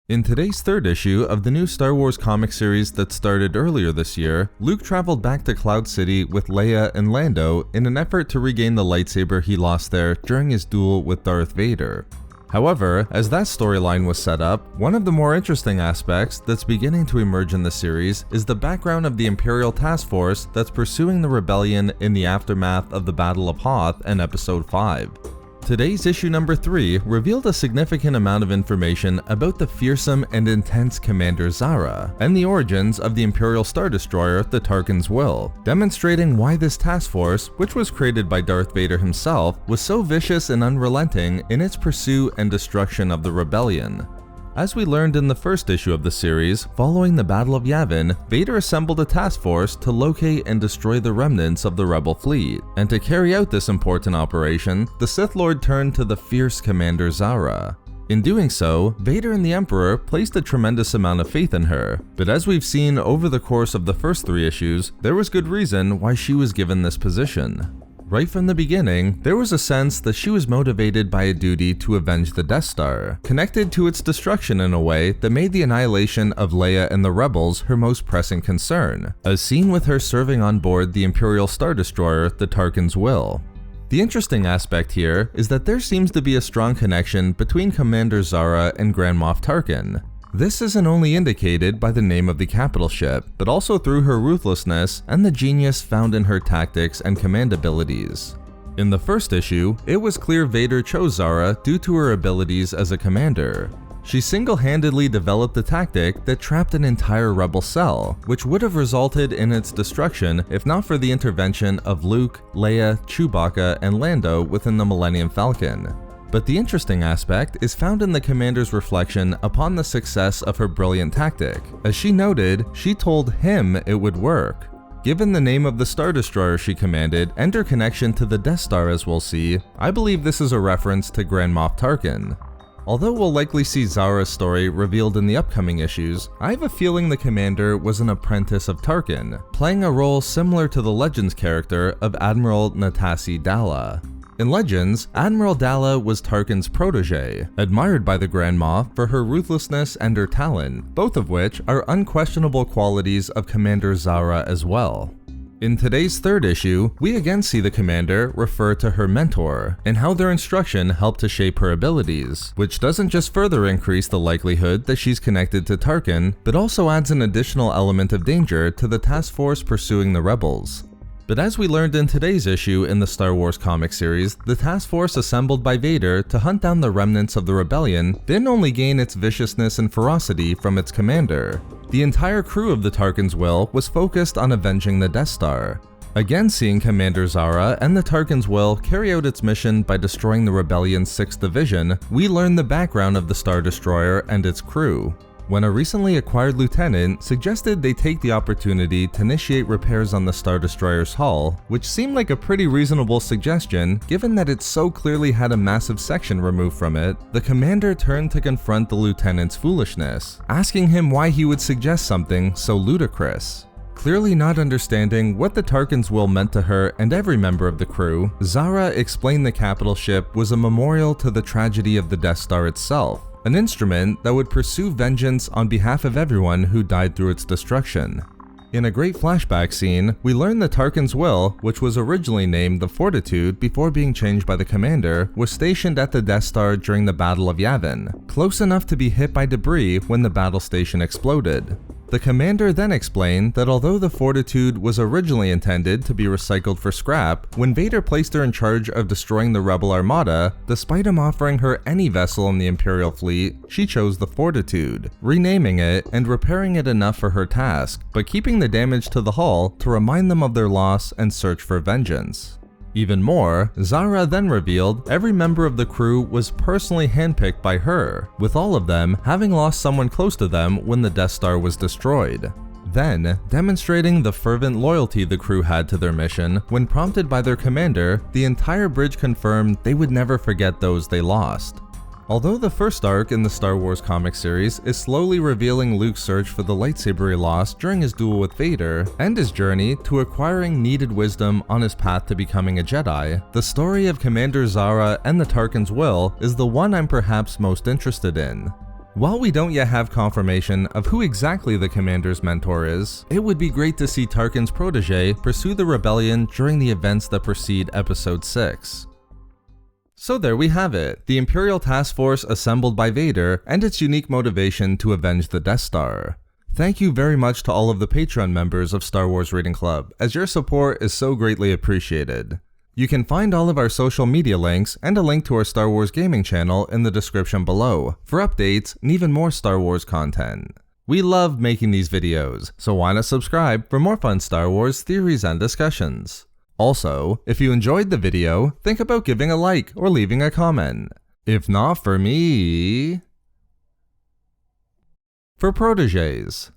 In today's third issue of the new Star Wars comic series that started earlier this year, Luke traveled back to Cloud City with Leia and Lando in an effort to regain the lightsaber he lost there during his duel with Darth Vader. However, as that storyline was set up, one of the more interesting aspects that's beginning to emerge in the series is the background of the Imperial task force that's pursuing the rebellion in the aftermath of the Battle of Hoth and Episode 5. Today's issue number 3 revealed a significant amount of information about the fearsome and intense Commander Zahra, and the origins of the Imperial Star Destroyer, the Tarkin's Will, demonstrating why this task force, which was created by Darth Vader himself, was so vicious and unrelenting in its pursuit and destruction of the rebellion. As we learned in the first issue of the series, following the Battle of Yavin, Vader assembled a task force to locate and destroy the remnants of the rebel fleet, and to carry out this important operation, the Sith Lord turned to the fierce Commander Zahra. In doing so, Vader and the Emperor placed a tremendous amount of faith in her, but as we've seen over the course of the first 3 issues, there was good reason why she was given this position. Right from the beginning, there was a sense that she was motivated by a duty to avenge the Death Star, connected to its destruction in a way that made the annihilation of Leia and the rebels her most pressing concern, as seen with her serving on board the Imperial Star Destroyer, the Tarkin's Will. The interesting aspect here is that there seems to be a strong connection between Commander Zahra and Grand Moff Tarkin. This isn't only indicated by the name of the capital ship, but also through her ruthlessness and the genius found in her tactics and command abilities. In the first issue, it was clear Vader chose Zahra due to her abilities as a commander. She single-handedly developed a tactic that trapped an entire rebel cell, which would have resulted in its destruction if not for the intervention of Luke, Leia, Chewbacca, and Lando within the Millennium Falcon. But the interesting aspect is found in the commander's reflection upon the success of her brilliant tactic. As she noted, she told him it would work. Given the name of the Star Destroyer she commanded and her connection to the Death Star as we'll see, I believe this is a reference to Grand Moff Tarkin. Although we'll likely see Zahra's story revealed in the upcoming issues, I have a feeling the commander was an apprentice of Tarkin, playing a role similar to the Legends character of Admiral Natassi Dalla. In Legends, Admiral Dalla was Tarkin's protege, admired by the Grand Moff for her ruthlessness and her talent, both of which are unquestionable qualities of Commander Zahra as well. In today's third issue, we again see the commander refer to her mentor, and how their instruction helped to shape her abilities, which doesn't just further increase the likelihood that she's connected to Tarkin, but also adds an additional element of danger to the task force pursuing the rebels. But as we learned in today's issue in the Star Wars comic series, the task force assembled by Vader to hunt down the remnants of the rebellion didn't only gain its viciousness and ferocity from its commander. The entire crew of the Tarkin's Will was focused on avenging the Death Star. Again seeing Commander Zahra and the Tarkin's Will carry out its mission by destroying the rebellion's 6th Division, we learn the background of the Star Destroyer and its crew. When a recently acquired lieutenant suggested they take the opportunity to initiate repairs on the Star Destroyer's hull, which seemed like a pretty reasonable suggestion given that it so clearly had a massive section removed from it, the commander turned to confront the lieutenant's foolishness, asking him why he would suggest something so ludicrous. Clearly not understanding what the Tarkin's Will meant to her and every member of the crew, Zahra explained the capital ship was a memorial to the tragedy of the Death Star itself, an instrument that would pursue vengeance on behalf of everyone who died through its destruction. In a great flashback scene, we learn the Tarkin's Will, which was originally named the Fortitude before being changed by the commander, was stationed at the Death Star during the Battle of Yavin, close enough to be hit by debris when the battle station exploded. The commander then explained that although the Fortitude was originally intended to be recycled for scrap, when Vader placed her in charge of destroying the Rebel Armada, despite him offering her any vessel in the Imperial fleet, she chose the Fortitude, renaming it and repairing it enough for her task, but keeping the damage to the hull to remind them of their loss and search for vengeance. Even more, Zahra then revealed every member of the crew was personally handpicked by her, with all of them having lost someone close to them when the Death Star was destroyed. Then, demonstrating the fervent loyalty the crew had to their mission, when prompted by their commander, the entire bridge confirmed they would never forget those they lost. Although the first arc in the Star Wars comic series is slowly revealing Luke's search for the lightsaber he lost during his duel with Vader, and his journey to acquiring needed wisdom on his path to becoming a Jedi, the story of Commander Zahra and the Tarkin's Will is the one I'm perhaps most interested in. While we don't yet have confirmation of who exactly the commander's mentor is, it would be great to see Tarkin's protege pursue the rebellion during the events that precede Episode 6. So there we have it, the Imperial task force assembled by Vader and its unique motivation to avenge the Death Star. Thank you very much to all of the Patreon members of Star Wars Reading Club, as your support is so greatly appreciated. You can find all of our social media links and a link to our Star Wars gaming channel in the description below for updates and even more Star Wars content. We love making these videos, so why not subscribe for more fun Star Wars theories and discussions. Also, if you enjoyed the video, think about giving a like or leaving a comment. If not for me... For proteges.